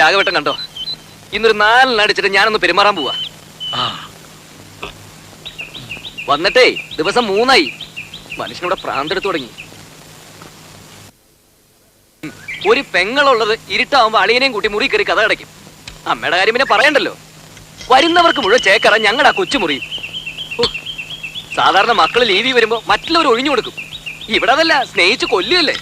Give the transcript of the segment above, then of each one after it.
രാഘവട്ടം കണ്ടോ? ഇന്നൊരു 4 അടിച്ചിട്ട് ഞാനൊന്ന് പെരുമാറാൻ പോവാ. വന്നിട്ടേ ദിവസം 3 മനുഷ്യനോട് പ്രാന്തെടുത്തു തുടങ്ങി. ഒരു പെങ്ങളുള്ളത് ഇരുട്ടാവുമ്പോ അളിയനെയും കൂട്ടി മുറി കയറി കഥ അടയ്ക്കും. അമ്മയുടെ കാര്യം പിന്നെ പറയണ്ടല്ലോ. വരുന്നവർക്ക് മുഴുവൻ ചേക്കറ ഞങ്ങളുടെ ആ കൊച്ചുമുറി. സാധാരണ മക്കള് ലീവി വരുമ്പോ മറ്റുള്ളവർ ഒഴിഞ്ഞു കൊടുക്കും. ഇവിടെ അതല്ല, സ്നേഹിച്ച് കൊല്ലുകയല്ലേ.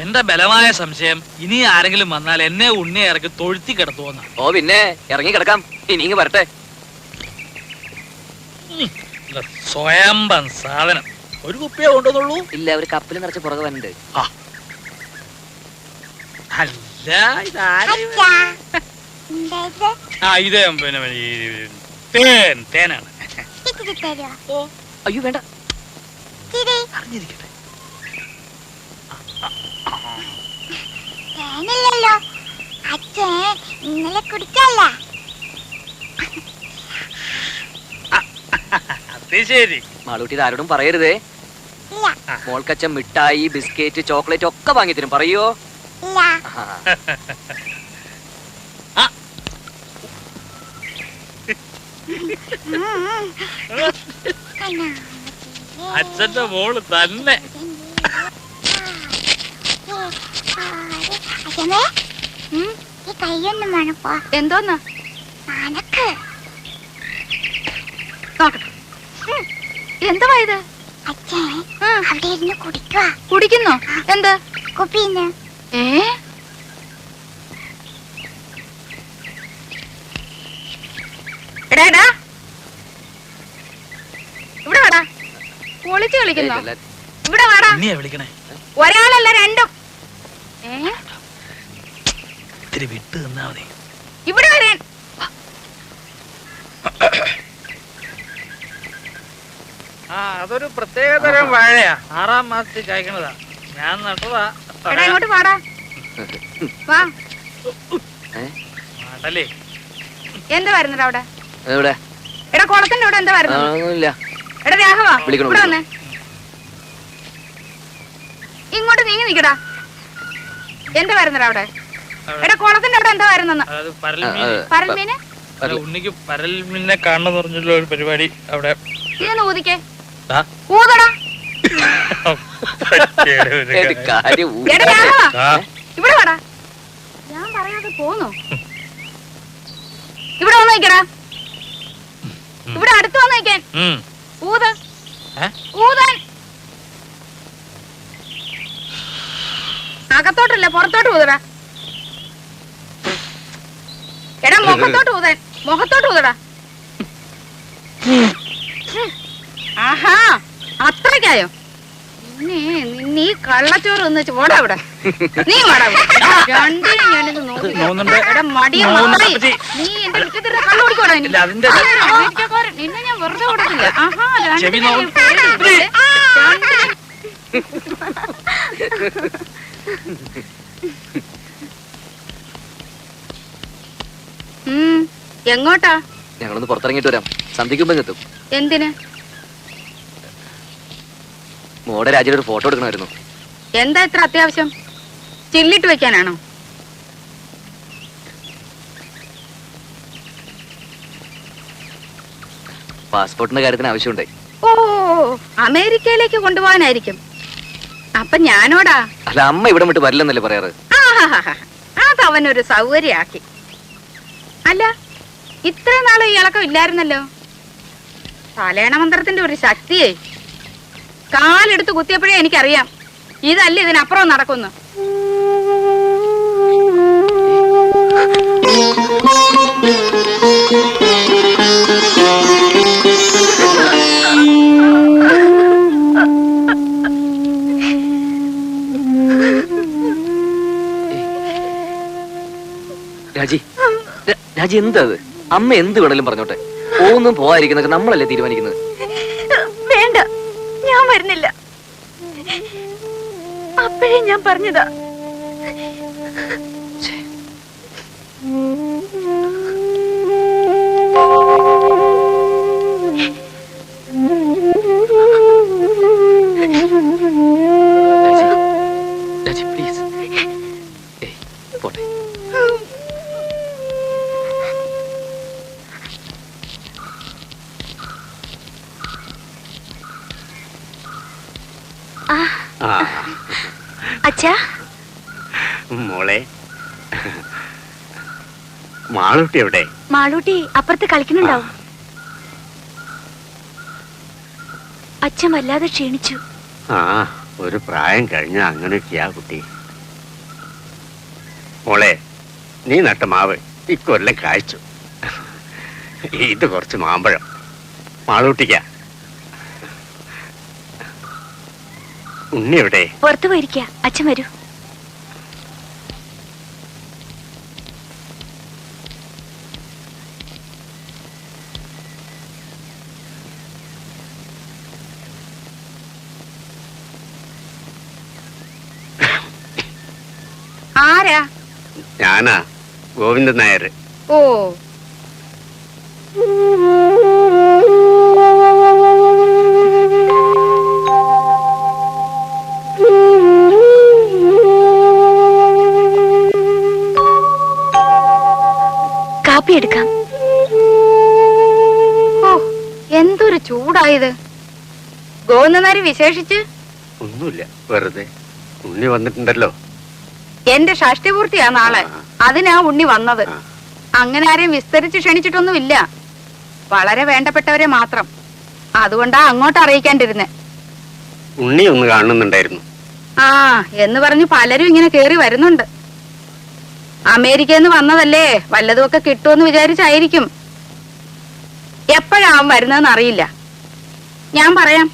എന്റെ ബലമായ സംശയം ഇനി ആരെങ്കിലും വന്നാൽ എന്നെ ഉണ്ണിയെ ഇറക്കി തൊഴുത്തി കിടത്തുവന്ന. ഓ പിന്നെ ഇറങ്ങി കിടക്കാം. ഇനി ഇങ്ങ് വരട്ടെ. സ്വയംഭം സാധനം. ഒരു കുപ്പിയെ കൊണ്ടുവന്നുള്ളൂ. ഇല്ല, ഒരു കപ്പിൽ നിറച്ച് പുറകെ വന്നിട്ട്. അല്ല ഇത് പിന്നെ തേനാണ്. അയ്യോ വേണ്ട, അറിഞ്ഞിരിക്കട്ടെ. ഇന്നലെ കുടിച്ചല്ല. ശരി മാളൂട്ടി ഇത് ആരോടും പറയരുതേ. മോൾക്കച്ചൻ മിഠായി, ബിസ്ക്കറ്റ്, ചോക്ലേറ്റ് ഒക്കെ വാങ്ങി തരും. പറയോ? അച്ഛന്റെ മോള് തന്നെ. കൈയൊന്നും വേണപ്പോ. എന്തോന്നാ എന്തുവാ ഇത്? അവിടെ ഇരുന്ന് കുടിക്കുക. കുടിക്കുന്നോ? എന്താ കുപ്പിന്ന്? എടാ ഇവിടെ വാടാ. പൊളിച്ച് കളിക്കുന്നോ? ഇവിടെ വാടാ. വിളിക്കണേ. ഒരാളല്ല രണ്ടും. ഇത്തിരി വിട്ട് നിന്നാ മതി. ഇവിടെ വരാൻ. അതൊരു പ്രത്യേകതരം വാഴയാ. 6ാം മാസത്തിൽ കായ്ക്കണതാ. ഞാൻ നട്ടതാ. എടാ ഇങ്ങോട്ട് വാടാ. വാ. മാടലേ. എന്താ വരുന്നത് അവിടെ? എവിടെ? എടാ കുളത്തിന്റെ അവിടെ എന്താ വരുന്നത്? എടാ രാഘവാ ഇവിടെ വന്നേ. ഇങ്ങോട്ട് നീങ്ങി നിക്കടാ. എന്താ വരുന്നത് അവിടെ? എടാ കുളത്തിന്റെ അവിടെ എന്താ വരുന്നെന്ന്? പരൽമീന്. ഉണ്ണിക്ക് പരൽമീനെ കാണണമെന്ന് പറഞ്ഞുള്ള ഒരു പരിപാടി അവിടെ. ഇതൊന്ന് ഊതിക്കേ. ഊതടാ. ഇവിടെ വാടാ. ഞാൻ പറയാതെ പോന്നു. ഇവിടെ വന്ന് നിക്കടാ. ഇവിടെ അടുത്ത് വന്ന് നിക്കാൻ. ഊത് ഊതാൻ. അകത്തോട്ടല്ല പുറത്തോട്ട് ഊതടാ. എടാ മുഖത്തോട്ട് ഊതാൻ. മുഖത്തോട്ട് ഊതടാ. ആഹാ അത്രയ്ക്കായോ? നീ കള്ളച്ചോറ് ഒന്ന് പോടാ ഇവിടെ. നീ വാടാ. രണ്ടിനും ഞാനിത് നോക്കി. മടിയ നീ എന്റെ വിറ്റത്തിട്ട് കള്ളു കുടിക്കോടാ. നിന്നെ ഞാൻ വെറുതെ കൊടുക്കില്ല. ആഹാ എങ്ങോട്ടാ? ഞങ്ങളൊന്ന് പുറത്തിറങ്ങിട്ട് വരാം. സന്ധിക്കുമ്പോ എത്തും. എന്തിന്? മോടെ രാജ്യയുടെ ഒരു ഫോട്ടോ എടുക്കണമായിരുന്നു. എന്താ ഇത്ര അത്യാവശ്യം? ചില്ലിട്ട് വെക്കാനാണോ? പാസ്പോർട്ടിന്റെ കാര്യത്തിന് ആവശ്യമുണ്ടായി. ഓ അമേരിക്കയിലേക്ക് കൊണ്ടുപോകാനായിരിക്കും. അപ്പൊ ഞാനോടാ? അല്ല, അമ്മ ഇവിടെ വിട്ട് വരില്ലെന്നല്ലേ പറയാറ്. അതവനൊരു സൗകര്യാക്കി. അല്ല ഇത്ര നാളെ ഈ ഇളക്കം ഇല്ലായിരുന്നല്ലോ. തലേണ മന്ത്രത്തിന്റെ ഒരു ശക്തിയെ കാലെടുത്ത് കുത്തിയപ്പോഴേ എനിക്കറിയാം ഇതല്ല ഇതിനപ്പുറം നടക്കുന്നു. രാജി, രാജി എന്താ അത്? അമ്മ എന്ത് വേണേലും പറഞ്ഞോട്ടെ. ഒന്നും പോവാതിരിക്കുന്നൊക്കെ നമ്മളല്ലേ തീരുമാനിക്കുന്നത്. വേണ്ട, ഞാൻ വരുന്നില്ല. അപ്പോഴേ ഞാൻ പറഞ്ഞതാ. രാജി, പ്ലീസ്. അച്ഛാ മോളെ, മാളൂട്ടി എവിടെ? മാളൂട്ടി അപ്പുറത്ത് കളിക്കുന്നുണ്ടാവും. അച്ഛൻ വല്ലാതെ ക്ഷീണിച്ചു. ഒരു പ്രായം കഴിഞ്ഞ അങ്ങനെയൊക്കെയാ കുട്ടി. മോളെ, നീ നട്ട മാവ് ഇക്കൊല്ലം കായ്ച്ചു. ഇത് കുറച്ച് മാമ്പഴം മാളൂട്ടിക്ക. ഉണ്ണി എവിടെ? പുറത്തു പോയിരിക്ക. അച്ഛൻ വരൂ. ആരാ? ഞാനാ, ഗോവിന്ദൻ നായർ. ഓ, കാപ്പി എടുക്കാം. ഓ, എന്തൊരു ചൂടായത്. ഗോവിന്ദനാരി വിശേഷിച്ച് ഒന്നുമില്ല, വെറുതെ. ഉണ്ണി വന്നിട്ടുണ്ടല്ലോ. എന്റെ ഷഷ്ടിപൂർത്തിയാ നാളെ. അതിനാ ഉണ്ണി വന്നത്. അങ്ങനെ ആരെയും വിസ്തരിച്ച് ക്ഷണിച്ചിട്ടൊന്നുമില്ല. വളരെ വേണ്ടപ്പെട്ടവരെ മാത്രം. അതുകൊണ്ടാ അങ്ങോട്ട് അറിയിക്കാണ്ടിരുന്നേ. ഉണ്ണി ഒന്ന് കാണുന്നുണ്ടായിരുന്നു. എന്ന് പറഞ്ഞ് പലരും ഇങ്ങനെ കേറി വരുന്നുണ്ട്. അമേരിക്കന്ന് വന്നതല്ലേ, വല്ലതുമൊക്കെ കിട്ടുമെന്ന് വിചാരിച്ചായിരിക്കും. എപ്പോഴാവും വരുന്നതെന്ന് അറിയില്ല. ഞാൻ പറയാം.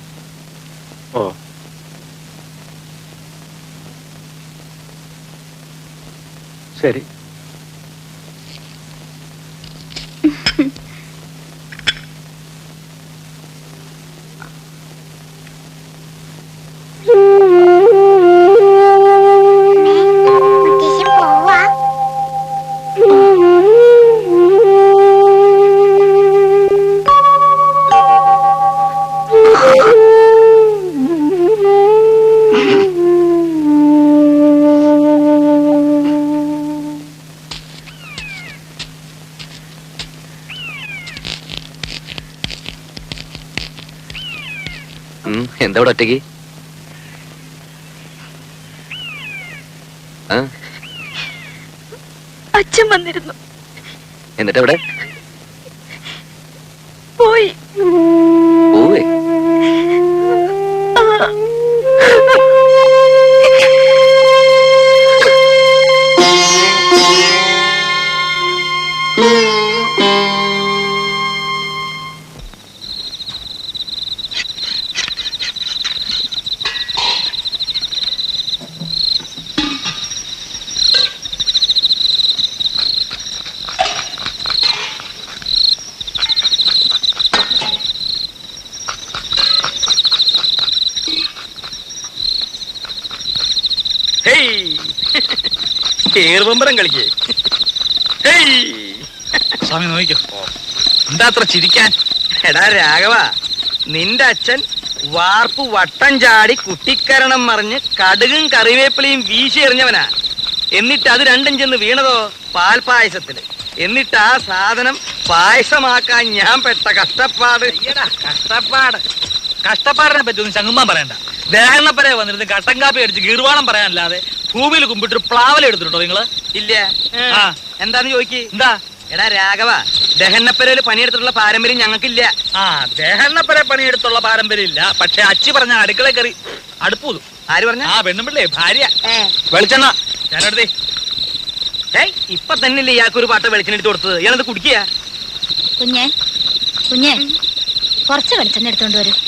ഓ, ശരി. എന്താ ഇവിടെ ഒറ്റയ്ക്ക്? അച്ഛൻ വന്നിരുന്നു. എന്നിട്ട് എവിടെ പോയി? പോവേ? ഏറുപമ്പരം കളിക്കേ. സ്വാമി നോക്കിക്കോ. എന്താ അത്ര ചിരിക്കാൻ? എടാ രാഘവ, നിന്റെ അച്ഛൻ വാർപ്പ് വട്ടം ചാടി കുട്ടിക്കരണം മറിഞ്ഞ് കടുകും കറിവേപ്പിലയും വീശി എറിഞ്ഞവനാ. എന്നിട്ട് അത് രണ്ടും ചെന്ന് വീണതോ പാൽപായസത്തില്. എന്നിട്ട് ആ സാധനം പായസമാക്കാൻ ഞാൻ പെട്ട കഷ്ടപ്പാട്. കഷ്ടപ്പാടിനെ പറ്റി ഒന്നും ചങ്ങുമ്പാൻ പറയണ്ട. ദേഹണ്ണപ്പരെ വന്നിരുന്ന് കട്ടൻ കാപ്പി അടിച്ച് ഗീർവാണം പറയാനല്ലാതെ ഭൂമിയിൽ കുമ്പിട്ടൊരു പ്ലാവല എടുത്തിട്ടുണ്ടോ നിങ്ങള്? ഇല്ല. എന്താന്ന് ചോദിക്ക്. എന്താ? എടാ രാഘവ, ദഹന്നപ്പരയില് പണിയെടുത്തിട്ടുള്ള പാരമ്പര്യം ഞങ്ങൾക്കില്ല. ദേഹണ്ണപ്പരെ പണിയെടുത്തുള്ള പാരമ്പര്യം ഇല്ല. പക്ഷെ അച്ചി പറഞ്ഞ അടുക്കള കറി അടുപ്പൂതും. ആര് പറഞ്ഞ? പെണ്ണുമ്പിള്ളേ, ഭാര്യ. വെളിച്ചെണ്ണ ഞാനെടുത്തേ. ഇപ്പൊ തന്നെയല്ലേ ഇയാൾക്കൊരു പാട്ട വെളിച്ചെണ്ണ എടുത്ത് കൊടുത്തത്. ഇയാളത് കുടിക്കുക. കുഞ്ഞേ, കുഞ്ഞേ, കുറച്ച് വെളിച്ചെണ്ണ എടുത്തോണ്ട് വരും.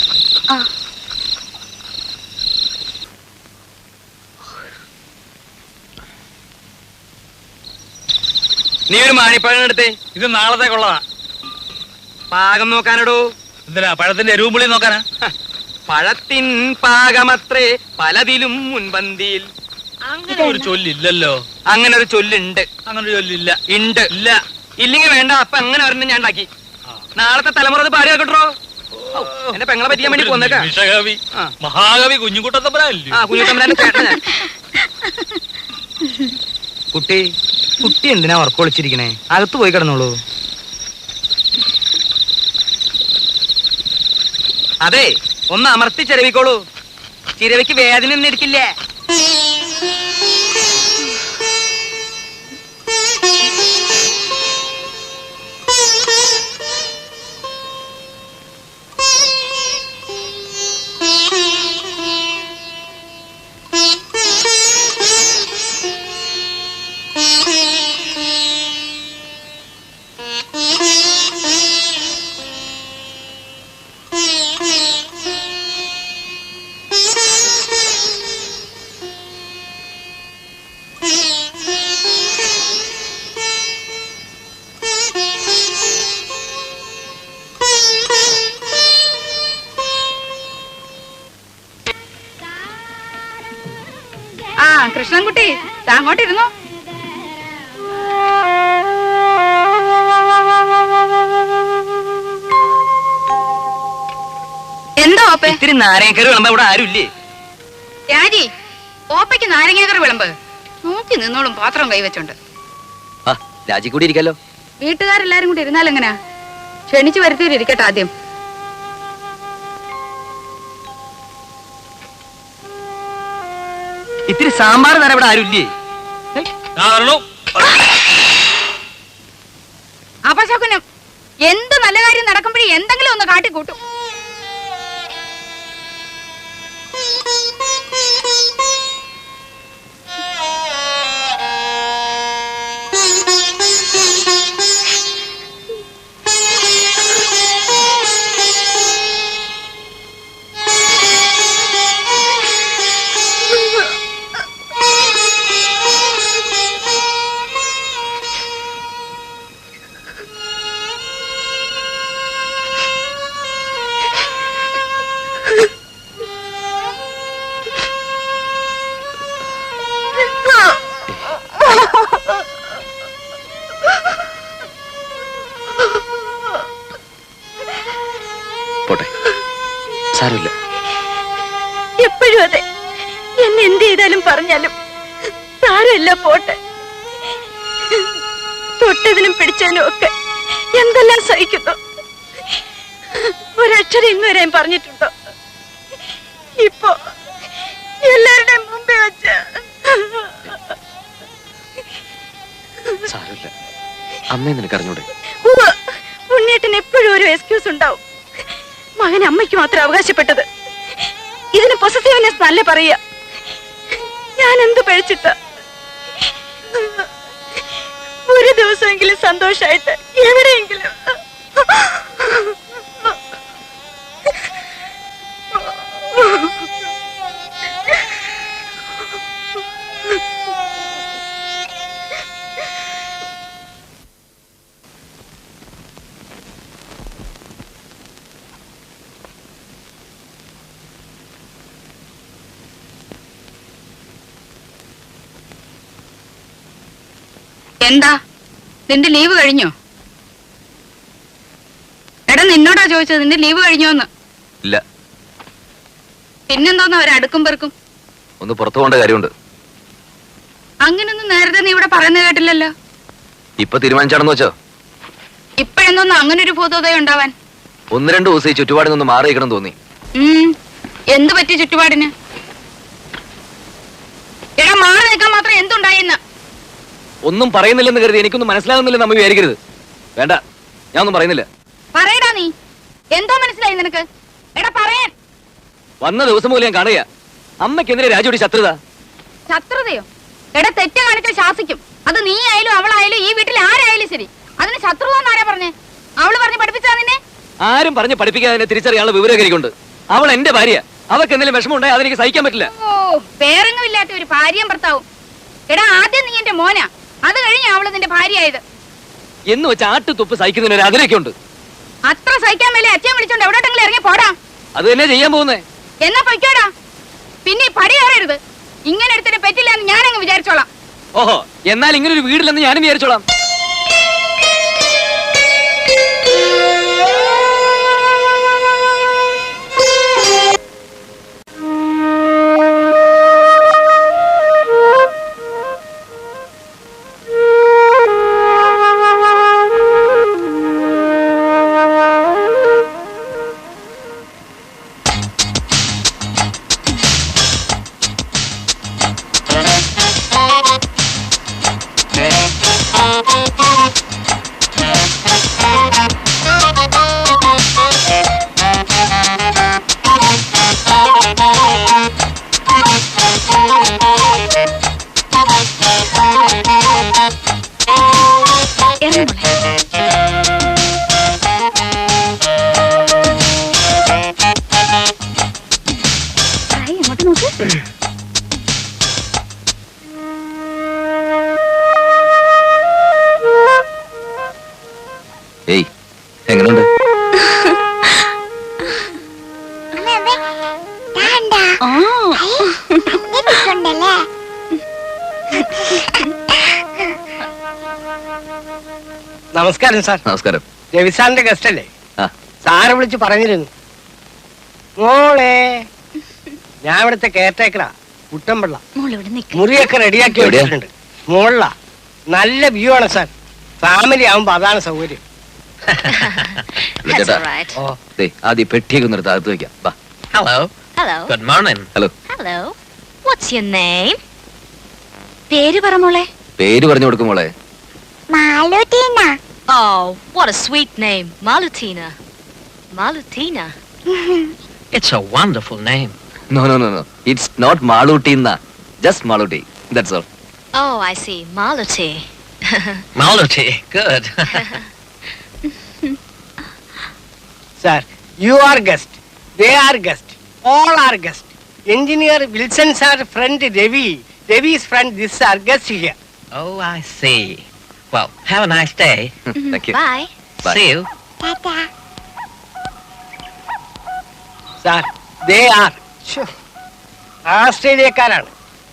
നീ ഒരു മാണിപ്പഴം എടുത്തേ. ഇത് നാളത്തേക്കുള്ളതാ. പാകം നോക്കാനടോ. എന്തിനാ? പഴത്തിന്റെ എരുവുമ്പുളി നോക്കാനാ? പഴത്തിൻ പാകമത്രേ പലതിലും മുൻപന്തിയിൽ. അങ്ങനെ ഒരു ചൊല്ലില്ലല്ലോ. അങ്ങനെ ഒരു ചൊല്ലുണ്ട്. അങ്ങനെ ഒരു ചൊല്ലില്ല. ഉണ്ട്. ഇല്ല. ഇല്ലെങ്കിൽ വേണ്ട. അപ്പൊ അങ്ങനെ ഒരെണ്ണം ഞാൻ ഉണ്ടാക്കി. നാളത്തെ തലമുറ അത് പാടി കേട്ടോ. എന്റെ പെങ്ങളെ പറ്റിയാൻ വേണ്ടി പോന്നേക്കാ. നിമിഷകവി, മഹാകവി കുഞ്ഞുകുട്ടത്തമ്പലല്ലേ? കുഞ്ഞുട്ടമ്പലാന്റെ ചേട്ടനാ. കുട്ടി കുട്ടി എന്തിനാ ഉറക്കൊളിച്ചിരിക്കണേ? അകത്ത് പോയി കിടന്നോളൂ. അതെ, ഒന്ന് അമർത്തി ചെലവിക്കോളൂ. ചിരവയ്ക്ക് വേദന ഒന്നും എടുക്കില്ലേ? ആ കൃഷ്ണൻകുട്ടി അങ്ങോട്ടിരുന്നു. എന്താ ഓപ്പേ? ഇത്തിരി നാരങ്ങക്കറി വിളമ്പ ഇവിടെ ആരുമില്ലേ? രാജി, ഓപ്പയ്ക്ക് നാരങ്ങാക്കറി വിളമ്പ്. നോക്കി നിന്നോളും പാത്രം കൈവച്ചോണ്ട്. ആ രാജി കൂടി ഇരിക്കാലോ. വീട്ടുകാരെല്ലാരും കൂടി ഇരുന്നാലെങ്ങനാ? ക്ഷണിച്ചു വരുത്തിയിട്ടിരിക്കട്ടെ ആദ്യം. ഇത്തിരി സാമ്പാർ തരാൻ ഇവിടെ ആരുമില്ലേ? അപശകുനം. എന്ത് നല്ല കാര്യം നടക്കുമ്പോഴേ എന്തെങ്കിലും ഒന്ന് കാട്ടിക്കൂട്ടും. പോട്ടെ, സാരമില്ല. എപ്പോഴും അതെ. എന്നെ എന്ത് ചെയ്താലും പറഞ്ഞാലും സാരമില്ല, പോട്ടെ. തൊട്ടതിനും പിടിച്ചതിനും ഒക്കെ എന്തെല്ലാം സഹിക്കുന്നു. ഒരക്ഷരം ഇന്ന് വരെയും പറഞ്ഞിട്ടുണ്ടോ? ഇപ്പൊ എല്ലാവരുടെയും മുമ്പേ വെച്ച് സാരമില്ല, അമ്മയെ നിനക്കറിഞ്ഞൂടെ? ഉണ്ണിയേട്ടന് എപ്പോഴും ഒരു എക്സ്ക്യൂസ് ഉണ്ടാവും. മകൻ അമ്മയ്ക്ക് മാത്രം അവകാശപ്പെട്ടത്. ഇതിന് പൊസസീവ്നെസ് നല്ല പറയുക. ഞാൻ എന്ത് പഴിച്ചിട്ട? ഒരു ദിവസമെങ്കിലും സന്തോഷായിട്ട് എവിടെയെങ്കിലും. എന്താ നിന്റെ ലീവ് കഴിഞ്ഞോ? എടാ, നിന്നോടാ ചോദിച്ചത് നിന്റെ ലീവ് കഴിഞ്ഞോന്ന്. ഇല്ല. പിന്നെന്തോന്നാ ഒരടുക്കും പെറുക്കും? ഒന്ന് പുറത്തു പോകേണ്ട കാര്യമുണ്ട്. അങ്ങനൊന്നും നേരത്തെ നീ ഇവിടെ പറയുന്നത് കേട്ടില്ലല്ലോ. ഇപ്പൊ തീരുമാനിച്ചാണെന്ന് വെച്ചോ? ഇപ്പഴെന്തോന്നും അങ്ങനെ ഒരു ഭൂതോദയം ഉണ്ടാവാൻ? 1-2 ദിവസം ഈ ചുറ്റുപാടിൽ നിന്ന് മാറിയിക്കണം തോന്നി. എന്ത് പറ്റി ചുറ്റുപാടിന്? എടാ, മാറി നിൽക്കാൻ മാത്രം എന്തുണ്ടായിന്ന്? ഒന്നും പറയുന്നില്ലെന്ന് കരുതി എനിക്കൊന്നും മനസ്സിലാകുന്നില്ലെന്ന് നമ്മ വിചാരിക്കരുത്. വേണ്ട, ഞാൻ ഒന്നും പറയുന്നില്ല. പറയടാ, നീ എന്തോ മനസ്സിലായി നിനക്ക്? എടാ പറയാൻ. വന്ന ദിവസം പോലും ഞാൻ കാണുക. അമ്മയ്ക്കെതിരെ രാജുടി ശത്രുത. ശത്രുതയോ? എടാ, തെറ്റ് കാണിച്ചാൽ ശാസിക്കും. അത് നീ ആയാലും അവളായാലും ഈ വീട്ടിൽ ആരായാലും ശരി. അതിന് ശത്രുത എന്നാരാ പറഞ്ഞേ? അവള് പറഞ്ഞ് പഠിപ്പിച്ചാ നിന്നെ? ആരും പറഞ്ഞ് പഠിപ്പിക്കാതെ തിരിച്ചറിയാനുള്ള വിവരം എനിക്കുണ്ട്. അവൾ എന്റെ ഭാര്യ. അവർക്ക് എന്തെങ്കിലും വിഷമം ഉണ്ടായി അതെനിക്ക് സഹിക്കാൻ പറ്റില്ല. ഓ, പേരെങ്ങുമില്ലാത്ത ഒരു ഭാര്യയും ഭർത്താവും. എടാ, ആദ്യം നീ എന്റെ മോനാ, അത് കഴിഞ്ഞ അവള് നിന്റെ ഭാര്യയായത്. എന്ന് വെച്ച് ആട്ടുതുപ്പ് സഹിക്കുന്നതിന് ഒരു അതിരൊക്കെ ഉണ്ട്. അത്ര സഹിക്കാൻ മേലെ അച്ഛൻ വിളിച്ചോണ്ട് എവിടോട്ടെങ്കിലും ഇറങ്ങി പോടാ. അത് തന്നെ ചെയ്യാൻ പോകുന്നേ. എന്നാ പൊയ്ക്കോടാ. പിന്നെ പടി കയറരുത്. ഇങ്ങനെ എടുത്തിട്ട് പറ്റില്ല എന്ന് ഞാനങ്ങ് വിചാരിച്ചോളാം. ഓഹോ, എന്നാൽ ഇങ്ങനെ ഒരു വീടില്ലെന്ന് ഞാനും വിചാരിച്ചോളാം. ഇറങ്ങി മോളെ. ഹായ്, അങ്ങോട്ട് നോക്ക്. ഏയ് എങ്ങനെയുണ്ട്? ആ, നമസ്കാരം സാർ. നമസ്കാരം. രവിസാറിന്റെ ഗസ്റ്റ് അല്ലേ? ആ. സാറെ വിളിച്ച് പറഞ്ഞിരുന്നു. മോളെ, ഞാൻ ഇവിടുത്തെ കെയർടേക്കറാ, കുട്ടമ്പിള്ള. മോളിവിടെ നിൽക്ക്. മുറിയൊക്കെ റെഡിയാക്കി എവിടെയാ? വെച്ചിട്ടുണ്ട്. മോളിലാ. നല്ല വ്യൂ ആണ് സാർ. ഫാമിലി ആവുമ്പോ അതാണ് സൗകര്യം. ചേട്ടാ ഓ, ദേ ആദ്യം പെട്ടിയൊക്കെ നിർത്ത് അകത്ത് വെക്കാം. വാ. Hello Hello. Good morning. Hello. Hello. What's your name? പേര് പറ മോളെ. പേര് പറഞ്ഞു കൊടുക്കും മോളെ. Oh, what a sweet name. Malutina. Malutina. It's a wonderful name. No. It's not Maluti na. Just Maluti. That's all. Oh, I see. Maluti. Maluti. Good. Sir, you are guest, they are guest, all are guest. Engineer Wilson sir friend Ravi, രവി's friend this are guest here. Oh, I see. Well, have a nice day. Thank you. Bye. Bye. See you. Sir, they are ആസ്ട്രേലിയക്കാരാണ്.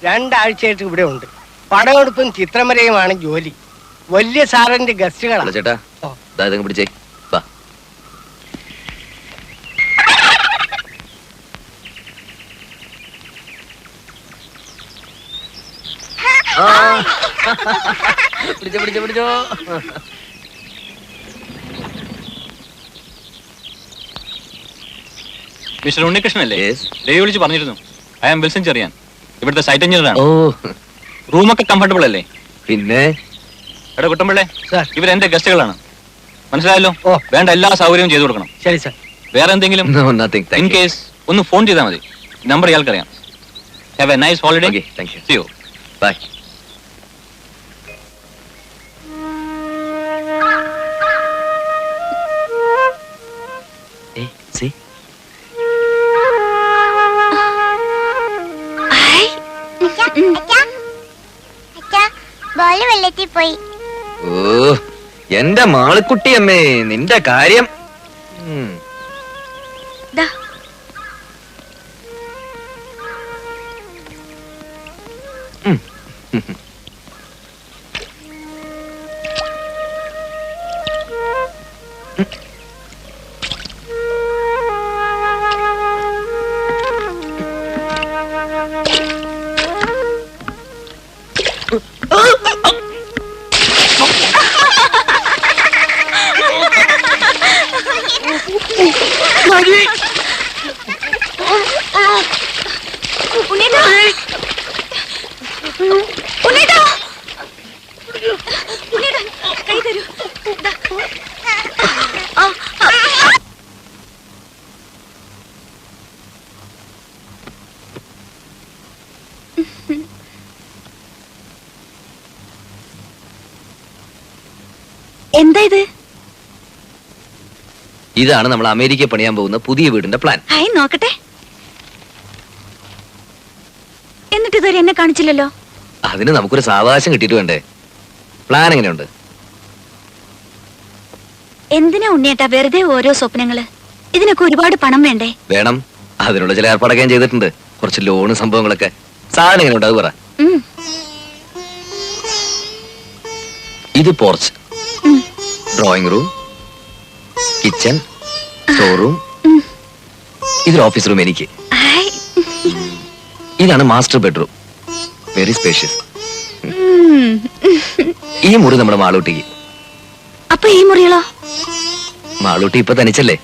2 ആഴ്ചയായിട്ട് ഇവിടെ ഉണ്ട്. പടമെടുപ്പും ചിത്രമരയുമാണ് ജോലി. വലിയ സാറിന്റെ ഗസ്റ്റുകളാണ്. Hello ചേട്ടാ. ഓ. ദാ ഇതങ്ങ് പിടിച്ചേ. വാ. പിടിച്ചോ. മിസ്റ്റർ ഉണ്ണികൃഷ്ണൻ അല്ലേ? Yes. രവി വിളിച്ച് പറഞ്ഞിരുന്നു. ഐ ആം വിൽസൺ ചെറിയാൻ, ഇവിടുത്തെ സൈറ്റ് എഞ്ചിനീയറാണ്. ഓ റൂമൊക്കെ കംഫർട്ടബിൾ അല്ലേ? പിന്നെ എടാ കുട്ടമ്പിള്ളേ, സാർ. ഇവരെന്റെ ഗസ്റ്റുകളാണ്, മനസ്സിലായല്ലോ? ഓ. വേണ്ട എല്ലാ സൗകര്യവും ചെയ്തു കൊടുക്കണം. ശരി സാർ. വേറെ എന്തെങ്കിലും No, nothing. In Thank you. Case ഒന്ന് ഫോൺ ചെയ്താൽ മതി. നമ്പർ ഇയാൾക്കറിയാം. Have a nice holiday. Okay, thank you. See you. Bye. Hey, see? Hi. Ball വെള്ളത്തിൽ പോയി. ഓ എന്റെ മാളിക്കുട്ടിയമ്മേ, നിന്റെ കാര്യം. ദാ. ഉണ്ണീട്ടാ. ഉണ്ണീട്ടാ. ഉണ്ണീട്ടാ, കൈ തരൂ. ദാ. ആ, ആ. എന്താ ഇത്? ഇതാണ് നമ്മൾ അമേരിക്ക പണിയാൻ പോകുന്ന പുതിയ വീടിന്റെ പ്ലാൻ. ഹായ്, നോക്കട്ടെ. എന്നിട്ട് ഇതുവരെ എന്നെ കാണിച്ചില്ലല്ലോ. അതിന് നമുക്കൊരു സാവകാശം കിട്ടിയിട്ട് വേണ്ടേ? പ്ലാൻ എങ്ങനെയുണ്ട്? എന്തിനാ ഉണ്ണിയേട്ടാ വെറുതെ ഓരോ സ്വപ്നങ്ങള്? ഇതിനൊക്കെ ഒരുപാട് പണം വേണ്ടേ? വേണം. അതിനുള്ള ചില ഏർപ്പാടൊക്കെ ഞാൻ ചെയ്തിട്ടുണ്ട്. കുറച്ച് ലോണ് സംഭവങ്ങളൊക്കെ. സാധനം എങ്ങനെയുണ്ട് അത് പറ. ഉം. ഇത് porch, drawing room, kitchen, storeroom, ഇതൊരു ഓഫീസ് റൂം എനിക്ക്. ഹായ്. ഇതാണ് മാസ്റ്റർ ബെഡ്റൂം, വെരി സ്പേഷ്യസ്. ഉം. ഈ മുറി നമ്മുടെ മാളൂട്ടിക്ക്. അപ്പൊ ഈ മുറികളോ? മാളൂട്ടി ഇപ്പൊ തനിച്ചല്ലേ,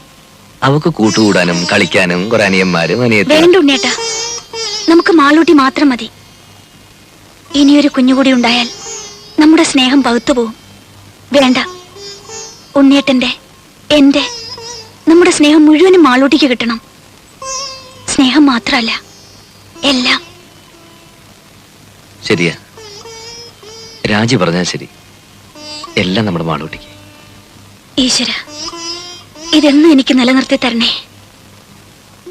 അവക്ക് കൂട്ടുകൂടാനും കളിക്കാനും കുറെ അനിയന്മാരും വേണ്ട അനിയത്തി. ഉണ്ണിയേട്ടാ, നമുക്ക് മാളൂട്ടി മാത്രം മതി. ഇനിയൊരു കുഞ്ഞുകൂടി ഉണ്ടായാൽ നമ്മുടെ സ്നേഹം പകുത്തുപോകും. വേണ്ട, ഉണ്ണിയേട്ടന്റെ, എന്റെ, നമ്മുടെ സ്നേഹം മുഴുവനും മാളൂട്ടിക്ക് കിട്ടണം. സ്നേഹം മാത്രമല്ല, എല്ലാം. ശരിയാ, രാജി പറഞ്ഞാൽ ശരി. എല്ലാം നമ്മുടെ മാളൂട്ടിക്ക്. ഈശ്വര, ഇതെന്നും എനിക്ക് നിലനിർത്തി തരണേ.